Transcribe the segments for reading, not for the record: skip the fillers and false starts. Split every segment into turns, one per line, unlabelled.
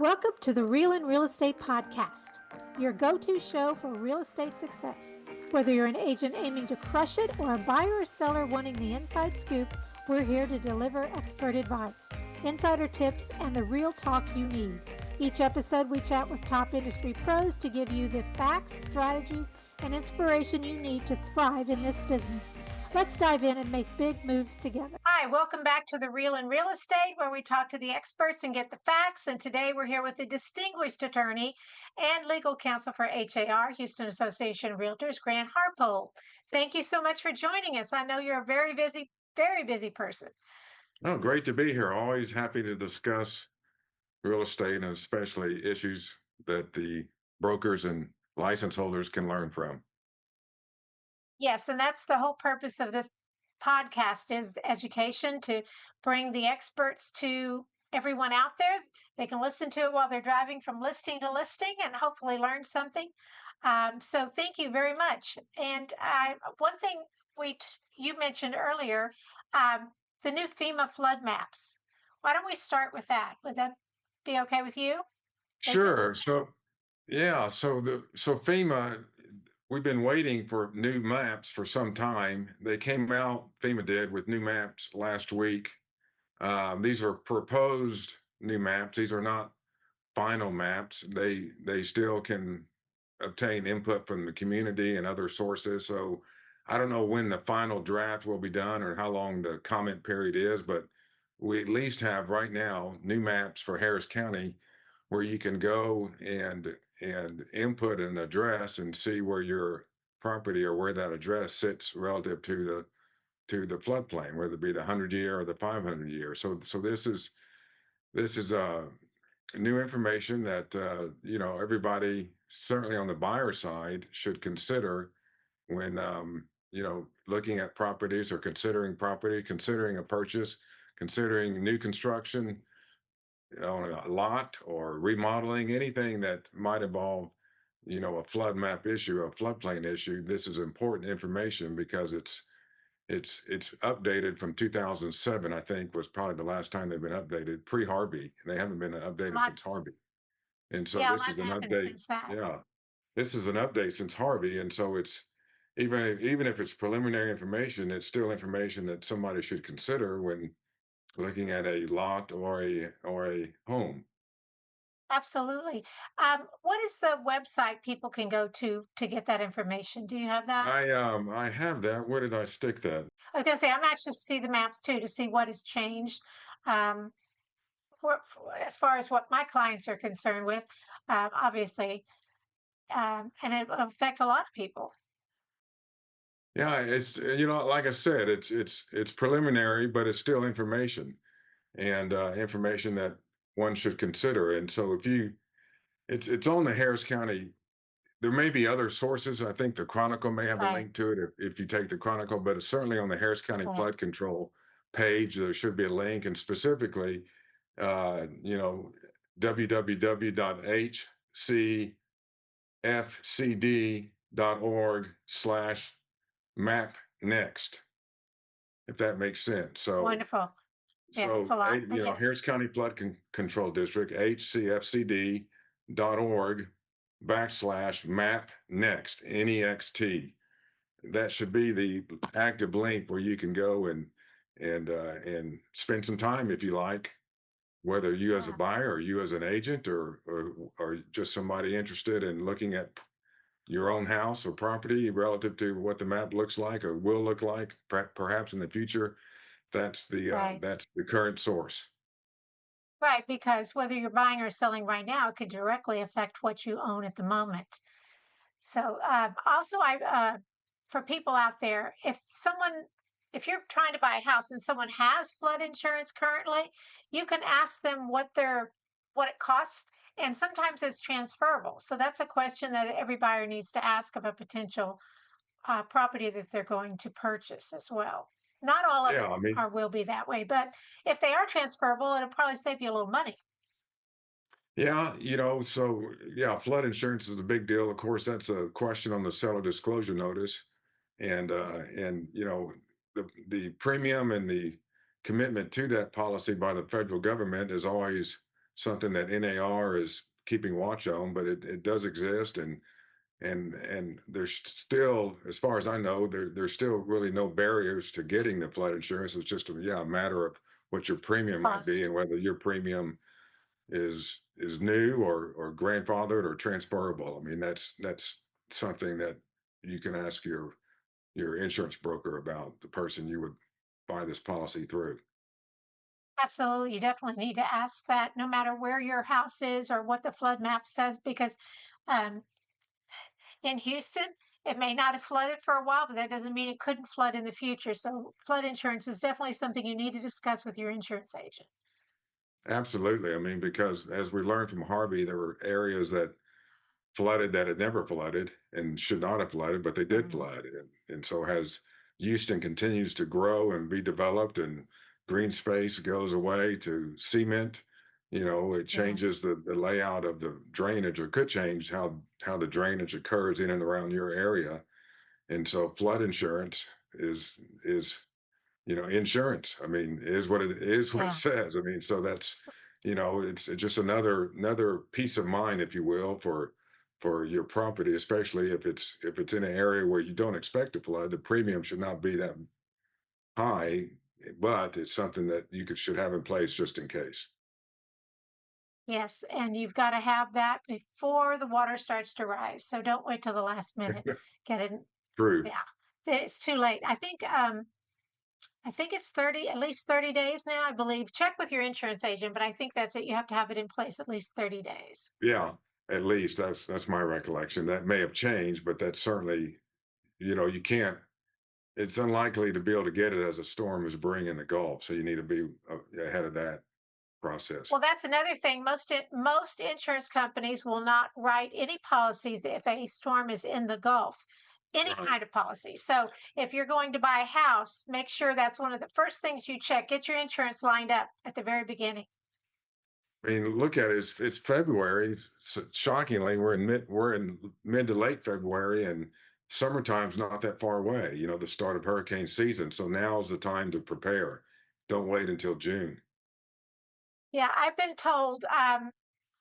Welcome to the Real and Real Estate Podcast, your go-to show for real estate success. Whether you're an agent aiming to crush it or a buyer or seller wanting the inside scoop, we're here to deliver expert advice, insider tips, and the real talk you need. Each episode, we chat with top industry pros to give you the facts, strategies, and inspiration you need to thrive in this business. Let's dive in and make big moves together. Hi, welcome back to the Real and Real Estate, where we talk to the experts and get the facts. And today we're here with a distinguished attorney and legal counsel for HAR, Houston Association of Realtors, Grant Harpold. Thank you so much for joining us. I know you're a very busy person.
Oh, great to be here. Always happy to discuss real estate and especially issues that the brokers and license holders can learn from.
Yes, and that's the whole purpose of this podcast is education, to bring the experts to everyone out there. They can listen to it while they're driving from listing to listing and hopefully learn something. So thank you very much. And one thing you mentioned earlier, the new FEMA flood maps. Why don't we start with that? Would that be okay with you?
Sure. So FEMA, we've been waiting for new maps for some time. They came out, FEMA did, with new maps last week. These are proposed new maps. These are not final maps. They still can obtain input from the community and other sources. So I don't know when the final draft will be done or how long the comment period is, but we at least have right now new maps for Harris County where you can go and input an address and see where your property or where that address sits relative to the floodplain, whether it be the 100-year or the 500-year. So this is new information that everybody, certainly on the buyer side, should consider when looking at properties or considering property, considering a purchase, considering new construction on a lot or remodeling, anything that might involve a flood map issue, a floodplain issue. This is important information because it's updated from 2007, I think, was probably the last time they've been updated, pre-Harvey. They haven't been updated since Harvey. And so
Yeah,
this is an update.
since that.
Yeah, this is an update since Harvey. And so it's even if it's preliminary information, it's still information that somebody should consider when looking at a lot or a home.
Absolutely. What is the website people can go to get that information? Do you have that?
I have that. Where did I stick that?
I was going to say, I'm anxious to see the maps too, to see what has changed. Um, as far as what my clients are concerned with, obviously, and it will affect a lot of people.
Yeah, it's like I said, it's preliminary, but it's still information and information that one should consider. And so it's on the Harris County. There may be other sources. I think the Chronicle may have a
Right.
link to it if you take the Chronicle, but it's certainly on the Harris County
Right.
Flood Control page. There should be a link, and specifically, www.hcfcd.org/map next, if that makes sense. So
Wonderful. Yeah, it's a lot. But yes.
Harris County Flood Control District, hcfcd.org/map next, NEXT. That should be the active link where you can go and spend some time if you like, whether you as a buyer or you as an agent or just somebody interested in looking at your own house or property relative to what the map looks like or will look like perhaps in the future. That's the current source.
Right, because whether you're buying or selling right now, it could directly affect what you own at the moment. So also, for people out there, if you're trying to buy a house and someone has flood insurance currently, you can ask them what it costs, and sometimes it's transferable. So that's a question that every buyer needs to ask of a potential property that they're going to purchase as well. Not all of them will be that way, but if they are transferable, it'll probably save you a little money.
Yeah, flood insurance is a big deal. Of course, that's a question on the seller disclosure notice, and the premium and the commitment to that policy by the federal government is always something that NAR is keeping watch on, but it does exist. And there's still, as far as I know, there's still really no barriers to getting the flood insurance. It's just a matter of what your premium might be
Cost.
and whether your premium is new or grandfathered or transferable. I mean, that's something that you can ask your insurance broker about, the person you would buy this policy through.
Absolutely. You definitely need to ask that no matter where your house is or what the flood map says, because um, in Houston, it may not have flooded for a while, but that doesn't mean it couldn't flood in the future. So, flood insurance is definitely something you need to discuss with your insurance agent.
Absolutely. I mean, because as we learned from Harvey, there were areas that flooded that had never flooded and should not have flooded, but they did
Mhm.
flood. And so as Houston continues to grow and be developed and green space goes away to cement, it
Yeah.
changes the layout of the drainage, or could change how the drainage occurs in and around your area. And so flood insurance is insurance. I mean, is what it is, what it
Yeah.
says. I mean, so that's, it's just another peace of mind, if you will, for your property, especially if it's in an area where you don't expect a flood. The premium should not be that high, but it's something that should have in place just in case.
Yes. And you've got to have that before the water starts to rise. So don't wait till the last minute. Get it.
True.
Yeah. It's too late. I think it's 30, at least 30 days now, I believe. Check with your insurance agent, but I think that's it. You have to have it in place at least 30 days.
Yeah. At least that's my recollection. That may have changed, but that's certainly, you can't. It's unlikely to be able to get it as a storm is brewing in the Gulf. So you need to be ahead of that process.
Well, that's another thing. Most insurance companies will not write any policies if a storm is in the Gulf, any
Right.
kind of policy. So if you're going to buy a house, make sure that's one of the first things you check. Get your insurance lined up at the very beginning.
I mean, look at it. It's February. Shockingly, we're in mid to late February, and summertime's not that far away. The start of hurricane season. So now's the time to prepare. Don't wait until June.
Yeah, I've been told a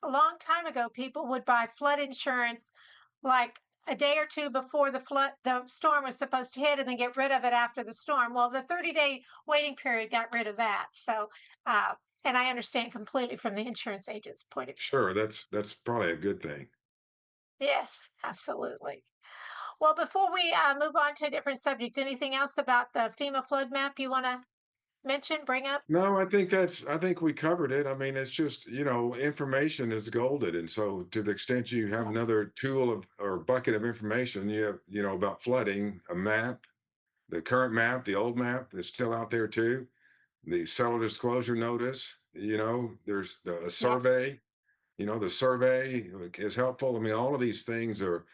long time ago people would buy flood insurance like a day or two before the storm was supposed to hit and then get rid of it after the storm. Well, the 30-day waiting period got rid of that. So and I understand completely from the insurance agent's point of view.
Sure, that's probably a good thing.
Yes, absolutely. Well, before we move on to a different subject, anything else about the FEMA flood map you want to mention, bring up?
No, I think we covered it. I mean, it's just, information is golden. And so to the extent you have
Yes.
another tool or bucket of information, you have, about flooding, a map, the current map, the old map is still out there too. The seller disclosure notice, there's a
Yes.
survey, the survey is helpful. I mean, all of these things are,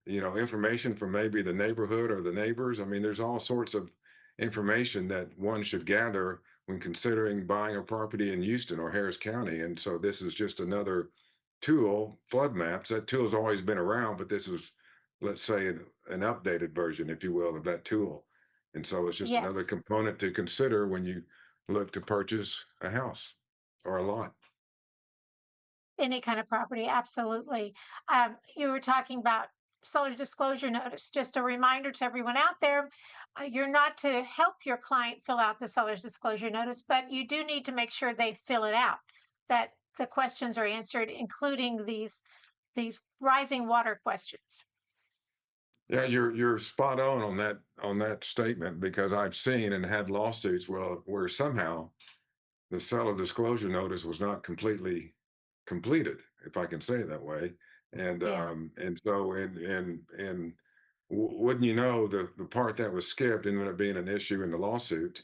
information from maybe the neighborhood or the neighbors. I mean, there's all sorts of information that one should gather when considering buying a property in Houston or Harris County. And so this is just another tool, flood maps. That tool has always been around, but this is, let's say, an updated version, if you will, of that tool. And so it's just another
Yes.
component to consider when you look to purchase a house or a lot.
Any kind of property, absolutely. You were talking about seller disclosure notice. Just a reminder to everyone out there, you're not to help your client fill out the seller's disclosure notice, but you do need to make sure they fill it out, that the questions are answered, including these rising water questions.
Yeah, you're spot on that statement, because I've seen and had lawsuits where somehow the seller disclosure notice was not completely completed, if I can say it that way. And
Yeah,
wouldn't you know, the part that was skipped ended up being an issue in the lawsuit.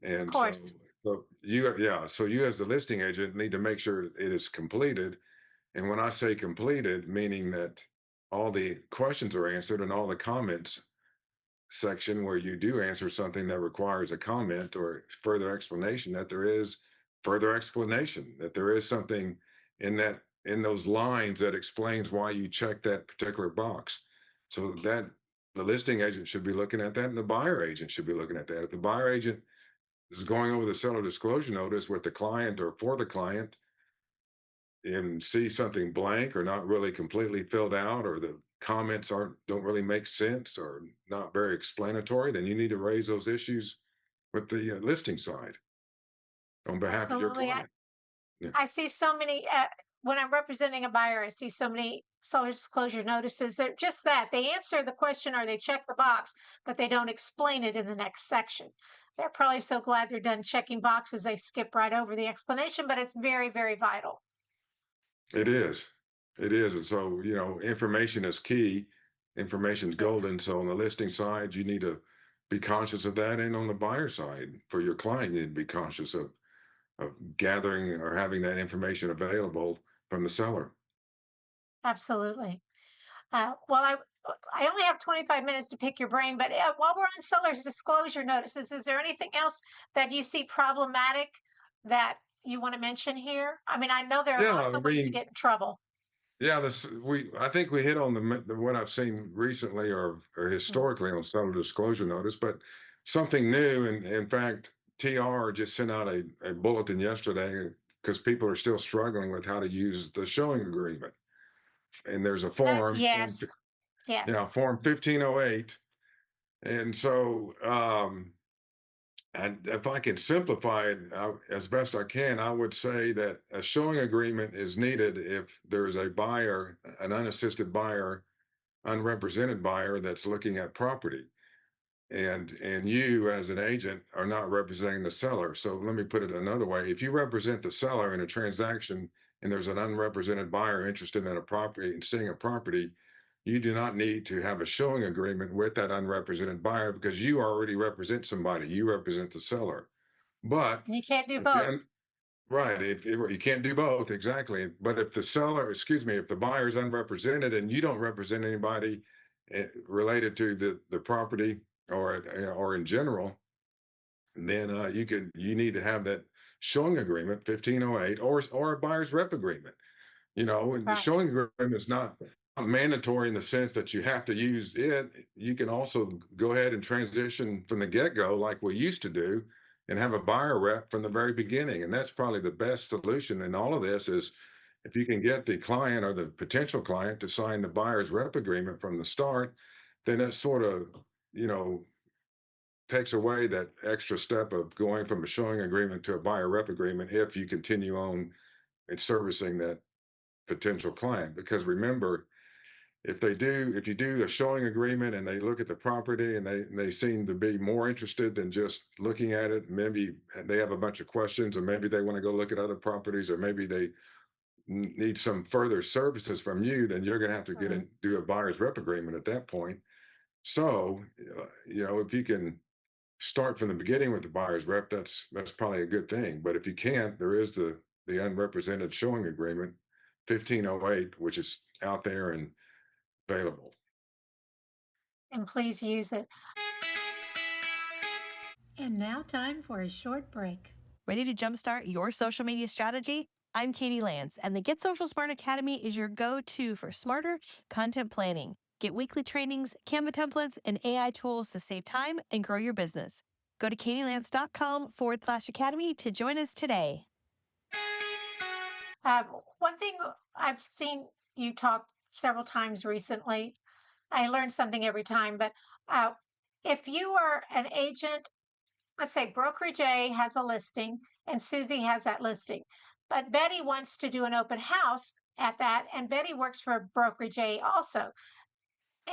of
And
course.
so you as the listing agent need to make sure it is completed. And when I say completed, meaning that all the questions are answered and all the comments section where you do answer something that requires a comment or further explanation, that there is further explanation, that there is something in those lines that explains why you check that particular box. So that the listing agent should be looking at that, and the buyer agent should be looking at that. If the buyer agent is going over the seller disclosure notice with the client or for the client, and see something blank or not really completely filled out, or the comments don't really make sense or not very explanatory, then you need to raise those issues with the listing side on behalf of your
Absolutely.
client. Yeah,
I see so many when I'm representing a buyer, I see so many seller disclosure notices. They're just that they answer the question or they check the box, but they don't explain it in the next section. They're probably so glad they're done checking boxes, they skip right over the explanation, but it's very, very vital.
it is. It is. And so, information is key. Information's
Yeah,
golden. So on the listing side, you need to be conscious of that. And on the buyer side, for your client, you need to be conscious of gathering or having that information available from the seller.
absolutely. Well, I only have 25 minutes to pick your brain, but while we're on seller's disclosure notices, is there anything else that you see problematic that you want to mention here? I mean, I know there are
Yeah,
lots
I
of ways to
mean,
get in trouble.
yeah, I think we hit on the what I've seen recently or
Mm.
historically on seller disclosure notice, but something new. And in fact, TR just sent out a bulletin yesterday because people are still struggling with how to use the showing agreement. And there's a
Yes, yes.
form 1508. And so, and if I can simplify it as best I can, I would say that a showing agreement is needed if there is a buyer, an unassisted buyer, unrepresented buyer that's looking at property. And you as an agent are not representing the seller. So let me put it another way. If you represent the seller in a transaction and there's an unrepresented buyer interested in a property and seeing a property, you do not need to have a showing agreement with that unrepresented buyer because you already represent somebody. You represent the seller. But
And you can't do
if the
both.
right, you can't do both exactly. But if the seller, excuse me, if the buyer is unrepresented and you don't represent anybody related to the property or in general, then you need to have that showing agreement 1508 or a buyer's rep agreement. And the
Right.
showing agreement is not mandatory in the sense that you have to use it. You can also go ahead and transition from the get-go like we used to do and have a buyer rep from the very beginning. And that's probably the best solution in all of this is if you can get the client or the potential client to sign the buyer's rep agreement from the start, then it sort of, you know, takes away that extra step of going from a showing agreement to a buyer rep agreement if you continue on and servicing that potential client. Because remember, if you do a showing agreement and they look at the property and they seem to be more interested than just looking at it, maybe they have a bunch of questions, or maybe they want to go look at other properties, or maybe they need some further services from you, then you're going to have to get
Mhm.
in do a buyer's rep agreement at that point. So if you can start from the beginning with the buyer's rep, that's probably a good thing. But if you can't, there is the unrepresented showing agreement 1508, which is out there and available.
And please use it. And now, time for a short break.
Ready to jumpstart your social media strategy? I'm Katie Lance, and the Get Social Smart Academy is your go-to for smarter content planning. Get weekly trainings, Canva templates, and AI tools to save time and grow your business. Go to katielance.com/academy to join us today.
One thing I've seen you talk several times recently, I learn something every time, but uh, if you are an agent, let's say brokerage A has a listing and Susie has that listing, but Betty wants to do an open house at that, and Betty works for brokerage A also.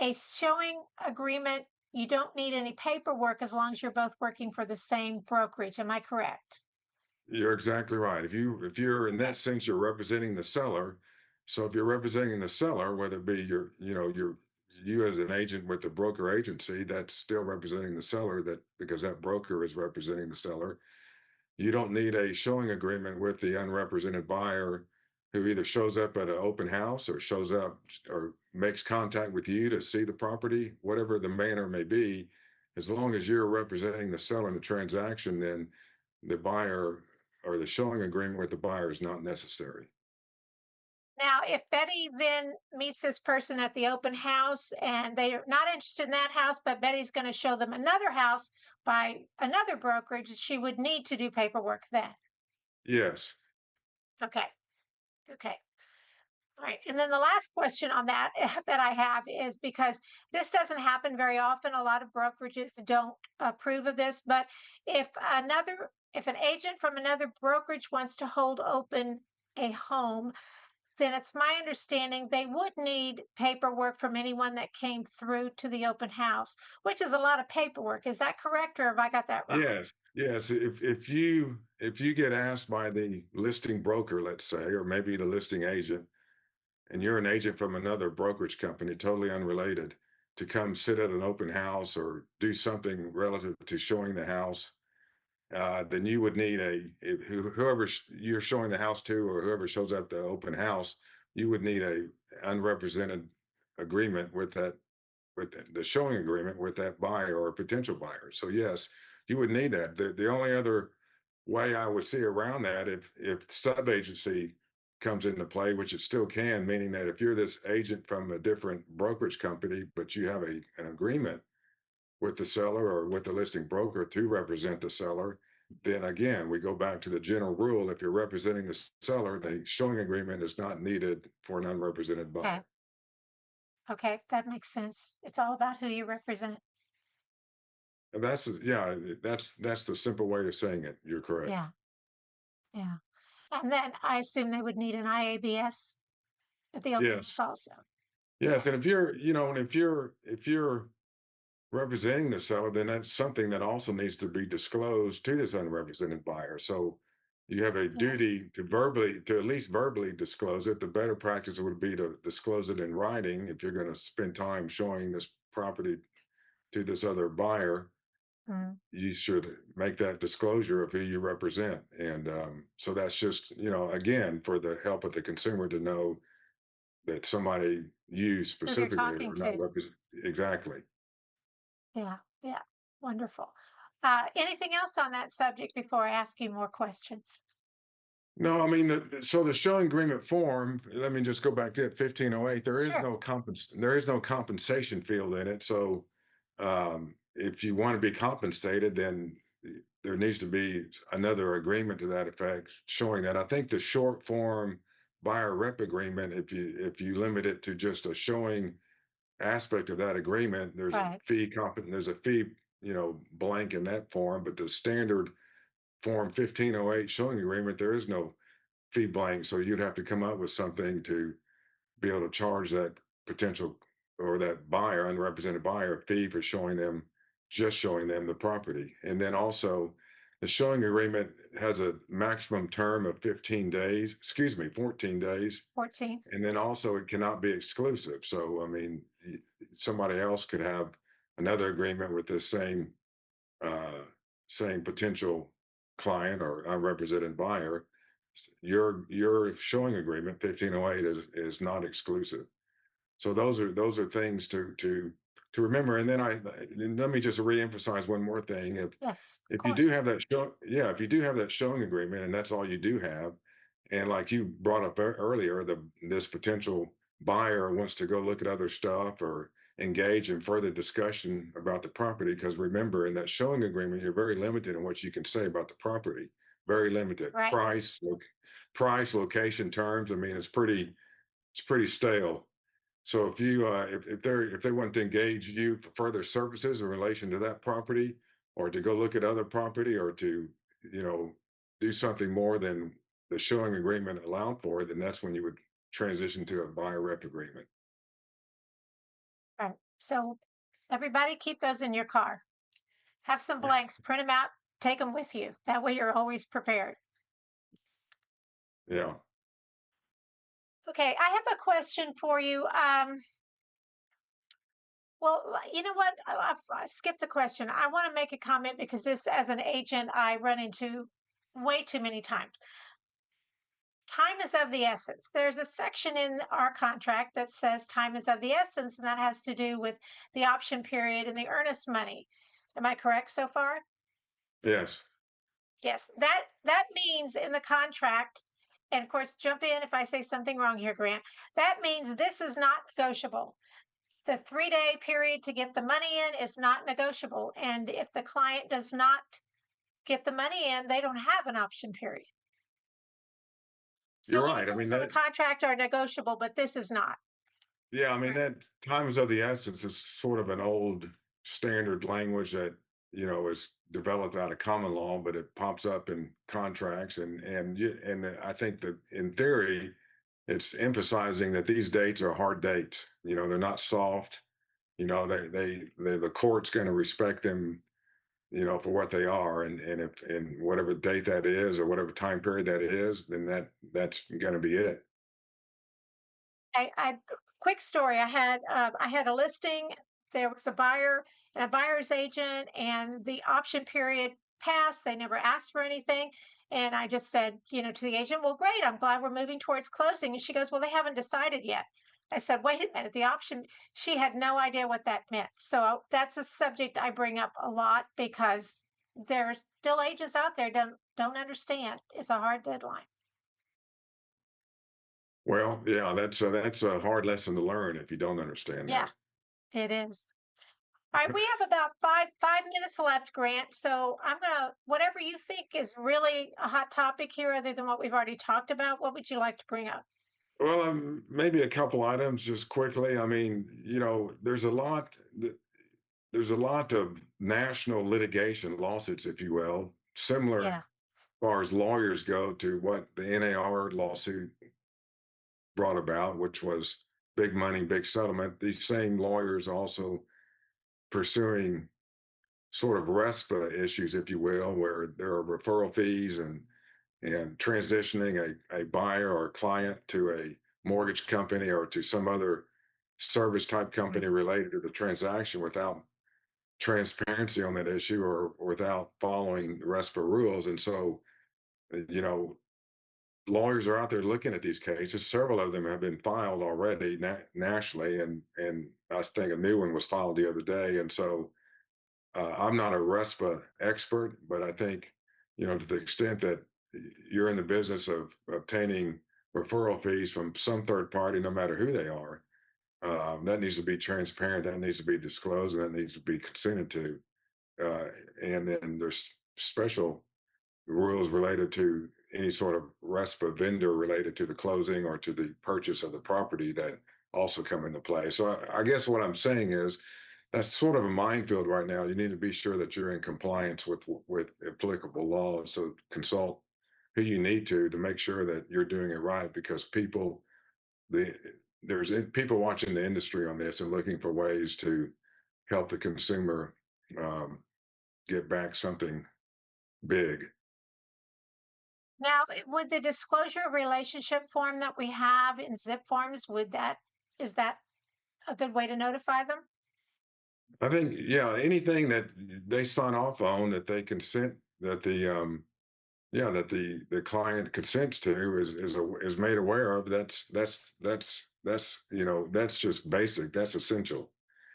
A showing agreement, you don't need any paperwork as long as you're both working for the same brokerage. Am I correct?
You're exactly right. If you're in that
Okay.
sense, you're representing the seller. So if you're representing the seller, whether it be you as an agent with the broker agency, that's still representing the seller because that broker is representing the seller. You don't need a showing agreement with the unrepresented buyer who either shows up at an open house or shows up or makes contact with you to see the property, whatever the manner may be. As long as you're representing the seller in the transaction, then the buyer or the showing agreement with the buyer is not necessary.
Now, if Betty then meets this person at the open house and they're not interested in that house, but Betty's going to show them another house by another brokerage, she would need to do paperwork then.
Yes.
Okay. Okay. All right. And then the last question on that that I have is because this doesn't happen very often. A lot of brokerages don't approve of this, but if an agent from another brokerage wants to hold open a home, then it's my understanding they would need paperwork from anyone that came through to the open house, which is a lot of paperwork. Is that correct, or have I got that wrong?
Yes, yes. If you get asked by the listing broker, let's say, or maybe the listing agent, and you're an agent from another brokerage company, totally unrelated, to come sit at an open house or do something relative to showing the house, then you would need whoever you're showing the house to, or whoever shows up at the open house, you would need a unrepresented agreement with that, with the showing agreement with that buyer or potential buyer. So yes, you would need that. The only other way I would see around that, if sub agency comes into play, which it still can, meaning that if you're this agent from a different brokerage company, but you have an agreement with the seller or with the listing broker to represent the seller, then again, we go back to the general rule. If you're representing the seller, the showing agreement is not needed for an unrepresented
Okay.
buyer.
Okay, that makes sense. It's all about who you represent.
And yeah, that's the simple way of saying it. You're correct.
Yeah, yeah. And then I assume they would need an IABS at the open
Yes.
house also.
Yes. And if you're, and if you're representing the seller, then that's something that also needs to be disclosed to this unrepresented buyer. So you have a
Yes.
duty to at least verbally disclose it. The better practice would be to disclose it in writing if you're going to spend time showing this property to this other buyer.
Mm.
You should make that disclosure of who you represent. And so that's just, again, for the help of the consumer to know that somebody you
Who they're
specifically
talking
are not
to.
represent. Exactly.
Yeah, yeah. Wonderful. Anything else on that subject before I ask you more questions?
No, I mean, so the showing agreement form, let me just go back to it, 1508,
Sure.
there is no compensation field in it. So if you want to be compensated, then there needs to be another agreement to that effect, showing that. I think the short form buyer rep agreement, if you limit it to just a showing aspect of that agreement,
Right.
there's a fee, blank in that form, but the standard form 1508 showing agreement, there is no fee blank. So you'd have to come up with something to be able to charge that potential or that buyer, unrepresented buyer, a fee for just showing them the property. And then also the showing agreement has a maximum term of 15 days, excuse me, 14 days.
14.
And then also it cannot be exclusive. So, I mean, somebody else could have another agreement with this uh, same potential client or unrepresented buyer. Your showing agreement 1508 is not exclusive. So those are things to remember. And then and let me just reemphasize one more thing.
Yes, of
If you do
course.
have that show, yeah, if you do have that showing agreement, and that's all you do have, and like you brought up earlier, this potential buyer wants to go look at other stuff or engage in further discussion about the property, because remember, in that showing agreement, you're very limited in what you can say about the property. Very limited.
Right.
Price, location, terms. I mean, it's pretty stale. So if they want to engage you for further services in relation to that property, or to go look at other property, or to, you know, do something more than the showing agreement allowed for, then that's when you would transition to a buyer rep agreement.
Right. So everybody keep those in your car. Have some blanks, print them out, take them with you. That way you're always prepared.
Yeah.
Okay, I have a question for you. You know what? I skipped the question. I want to make a comment because this, as an agent, I run into way too many times. Time is of the essence. There's a section in our contract that says time is of the essence, and that has to do with the option period and the earnest money. Am I correct so far?
Yes.
Yes, that means in the contract, and of course, jump in if I say something wrong here, Grant. That means this is not negotiable. The 3-day period to get the money in is not negotiable. And if the client does not get the money in, they don't have an option period.
You're
Some of the
right. I mean
things in the
that.
contract are negotiable, but this is not.
Yeah, I mean
Right.
that time is of the essence is sort of an old standard language that is developed out of common law, but it pops up in contracts, and I think that in theory, it's emphasizing that these dates are hard dates. They're not soft. The court's going to respect them. For what they are, and whatever date that is or whatever time period that is, then that's going to be it.
I quick story. I had a listing. There was a buyer and a buyer's agent, and the option period passed. They never asked for anything, and I just said, to the agent, "Well, great. I'm glad we're moving towards closing." And she goes, "Well, they haven't decided yet." I said, "Wait a minute. The option." She had no idea what that meant. So that's a subject I bring up a lot because there's still agents out there don't understand. It's a hard deadline.
Well, yeah, that's a hard lesson to learn if you don't understand
Yeah,
that.
it is. All right, we have about five minutes left, Grant. So I'm gonna whatever you think is really a hot topic here, other than what we've already talked about. What would you like to bring up?
Well, maybe a couple items just quickly. I mean, there's a lot of national litigation lawsuits, if you will, similar
Yeah.
as far as lawyers go to what the NAR lawsuit brought about, which was big money, big settlement. These same lawyers also pursuing sort of RESPA issues, if you will, where there are referral fees and transitioning a buyer or a client to a mortgage company or to some other service type
Mm.
company related to the transaction without transparency on that issue or without following the RESPA rules. And so, you know, lawyers are out there looking at these cases. Several of them have been filed already nationally, and I think a new one was filed the other day. And so, I'm not a RESPA expert, but I think, to the extent that you're in the business of obtaining referral fees from some third party, no matter who they are, that needs to be transparent, that needs to be disclosed, and that needs to be consented to. Uh, and then there's special rules related to any sort of RESPA vendor related to the closing or to the purchase of the property that also come into play. So I guess what I'm saying is that's sort of a minefield right now. You need to be sure that you're in compliance with applicable laws. So consult who you need to make sure that you're doing it right, because the people watching the industry on this and looking for ways to help the consumer um, get back something big.
Now, would the disclosure of relationship form that we have in zip forms, is that a good way to notify them?
I think, yeah, anything that they sign off on that they consent that the client consents to is made aware of. That's just basic. That's essential.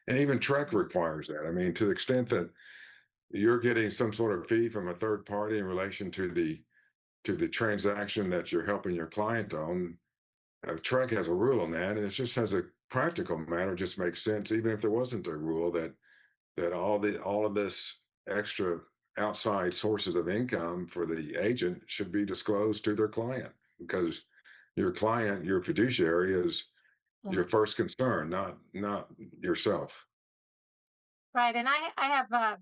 And even Trek
Mhm.
requires that. I mean, to the extent that you're getting some sort of fee from a third party in relation to the transaction that you're helping your client on, Trek has a rule on that, and it just as a practical matter, just makes sense, even if there wasn't a rule that all of this extra outside sources of income for the agent should be disclosed to their client, because your client, your fiduciary, is
Yeah.
your first concern, not yourself.
Right. And I have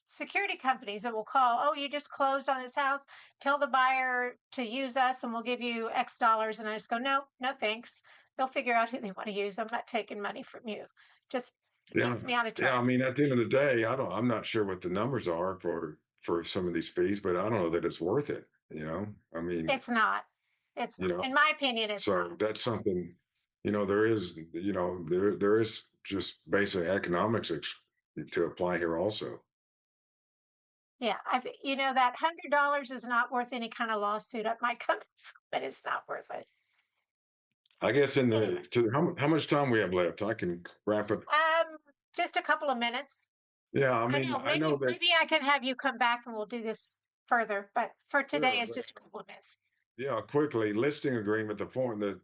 security companies that will call, "Oh, you just closed on this house. Tell the buyer to use us and we'll give you X dollars." And I just go, "No, no, thanks. They'll figure out who they want to use. I'm not taking money from you." Just
Yeah,
keeps me out of
yeah. I
trouble.
mean, at the end of the day, I'm not sure what the numbers are for some of these fees, but I don't know that it's worth it. I mean,
It's not. It's
you
not.
know,
In my opinion, it's not.
so that's something. There is just basic economics to apply here also.
Yeah, that $100 is not worth any kind of lawsuit. It might come, but it's not worth it.
I guess in
Anyway,
the to how much time we have left, I can wrap it.
um, just a couple of minutes.
Yeah, I
I
mean,
know.
I know that.
Maybe I can have you come back and we'll do this further. But for today,
Sure,
it's just a couple of minutes.
yeah, quickly, listing agreement, the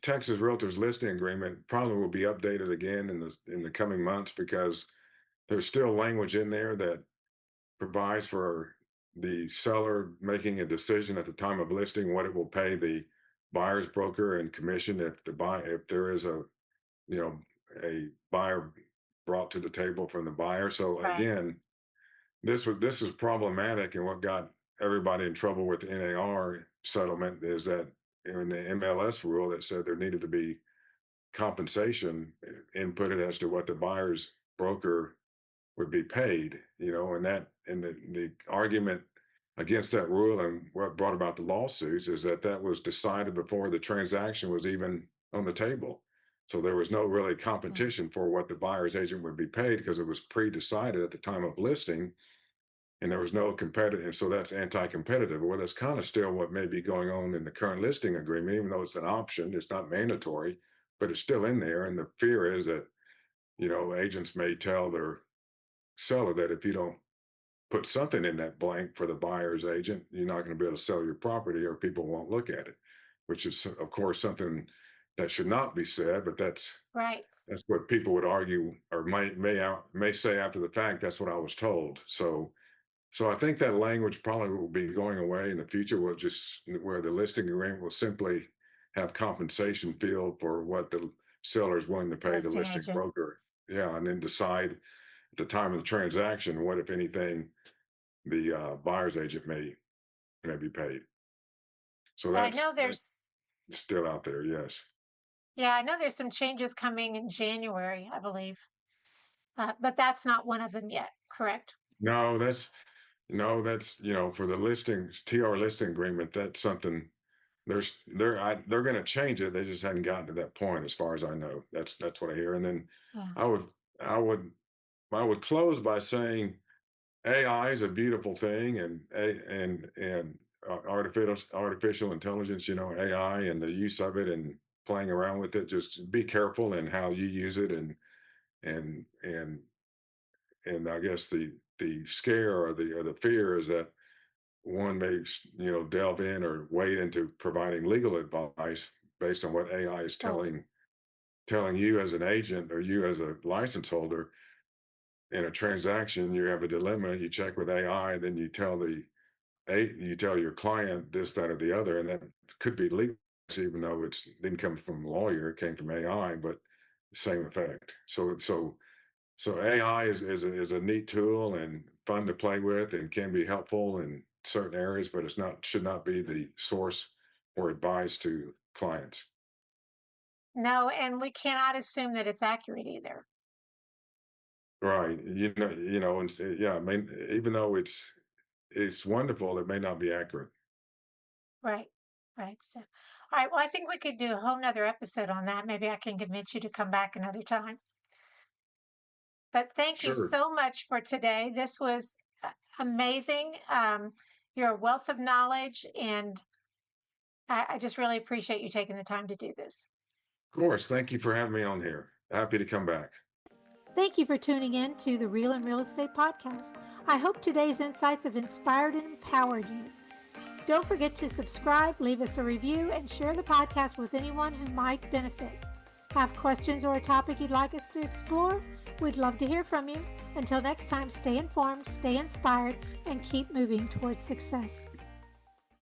Texas Realtors listing agreement probably will be updated again in the coming months, because there's still language in there that provides for the seller making a decision at the time of listing what it will pay the buyer's broker and commission if there is a a buyer brought to the table from the buyer. So
Right.
again, this is problematic, and what got everybody in trouble with the NAR settlement is that in the MLS rule that said there needed to be compensation inputted as to what the buyer's broker would be paid, and the argument against that rule and what brought about the lawsuits is that that was decided before the transaction was even on the table. So there was no really competition for what the buyer's agent would be paid because it was pre-decided at the time of listing, and there was no competitive. So that's anti-competitive. Well, that's kind of still what may be going on in the current listing agreement, even though it's an option, it's not mandatory, but it's still in there. And the fear is that agents may tell their seller that if you don't put something in that blank for the buyer's agent, you're not going to be able to sell your property or people won't look at it, which is, of course, something that should not be said, but
Right.
that's what people would argue or may say after the fact. That's what I was told. So I think that language probably will be going away in the future. We'll just where the listing agreement will simply have compensation field for what the seller is willing to pay the
Listing
listing
agent.
broker. Yeah, and then decide at the time of the transaction what, if anything, the buyer's agent may be paid. So
I know
that's
there's,
still out there. Yes.
yeah, I know there's some changes coming in January, I believe. But that's not one of them yet, correct?
No, that's no, that's for the listings TR listing agreement. That's something. They're going to change it. They just hadn't gotten to that point, as far as I know. That's what I hear. And then
Yeah.
I would I would I would close by saying AI is a beautiful thing, and artificial intelligence, AI and the use of it and playing around with it. Just be careful in how you use it, and and and I guess the scare or the fear is that one may delve in or wade into providing legal advice based on what AI is
Oh,
telling you as an agent or you as a license holder in a transaction. You have a dilemma. You check with AI, then you tell your client this, that, or the other, and that could be legal, even though it didn't come from a lawyer, it came from AI, but same effect. So AI is a neat tool and fun to play with and can be helpful in certain areas, but it's not should not be the source or advice to clients.
no, and we cannot assume that it's accurate either.
Right. Yeah, I mean, even though it's wonderful, it may not be accurate.
Right. Right. So, all right. Well, I think we could do a whole nother episode on that. Maybe I can convince you to come back another time. But thank you
Sure.
so much for today. This was amazing. You're a wealth of knowledge, and I just really appreciate you taking the time to do this.
Of course. Thank you for having me on here. Happy to come back.
Thank you for tuning in to the Real and Real Estate Podcast. I hope today's insights have inspired and empowered you. Don't forget to subscribe, leave us a review, and share the podcast with anyone who might benefit. Have questions or a topic you'd like us to explore? We'd love to hear from you. Until next time, stay informed, stay inspired, and keep moving towards success.